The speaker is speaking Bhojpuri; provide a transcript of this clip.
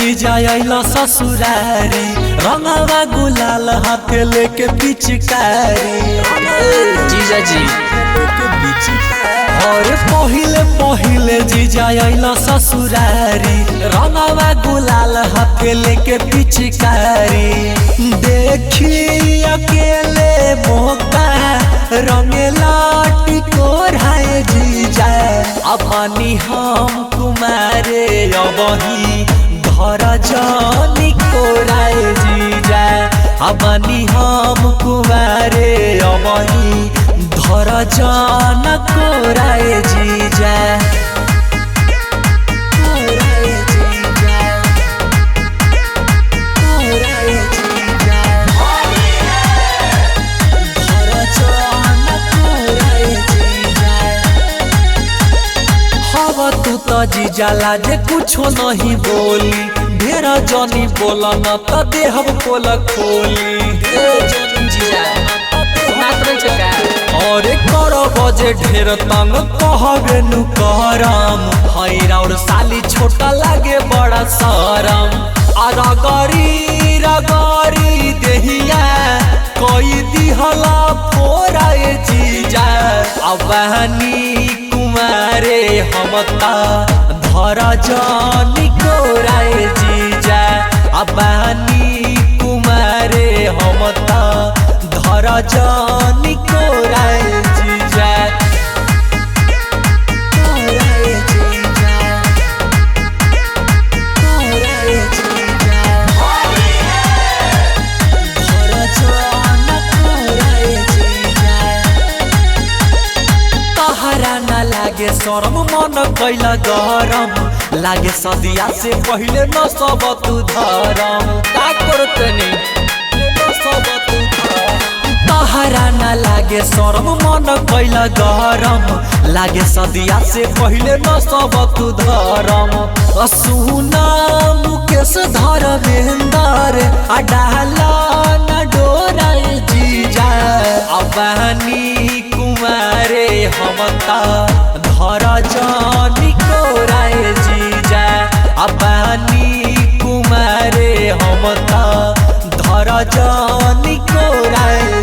जीजा आइला ससुरारी रंगवा गुलाल हाथ लेके पिचकारी जीजा जी और पहिले जीजा आइला ससुरारी रंगवा गुलाल हाथ लेके पिचकारी देखी अकेले मौका रंगेला टिकोराए जीजा अपनी हम कुमारे अबही घर जानी कोराए जीजा अपनी हम कुमारे अबही घर जान कोराए जीजा कोराए जीजा कोराए जीजा घर जान कोराए जीजा हवा तू तो जीजा लाजे कुछो नहीं बोली ढेरा जनी बोला न त देहब पोल खोली जीजा और करो बजे ढेर तंग कहबे नु करम हैरा और साली छोटा लागे बड़ा शरम रगरी देहिया कोई दिहला फोराए जीजा अबहनी कुमारे हमता धर जानी कोराए जीजा अबहनी कुमारे हमता धर जानी कोराए जीजा कोराए जीजा कोराए जीजा धर जान कोराए जीजा तहरा न लागे शरम मन कैला गरम लागे सदिया से पहिले न सब तू धरम का करतनी न सब तू तहरा न लागे शरम मन कैला गरम लागे सदिया से पहिले न सब तू धरम सुना मुकेश धर्मेंद्र डाला न डोराए जीजा अबहनी कुमारे हमता धर जानी कोराए जीजा अबहनी कुमारे हमता धर जानी कोराए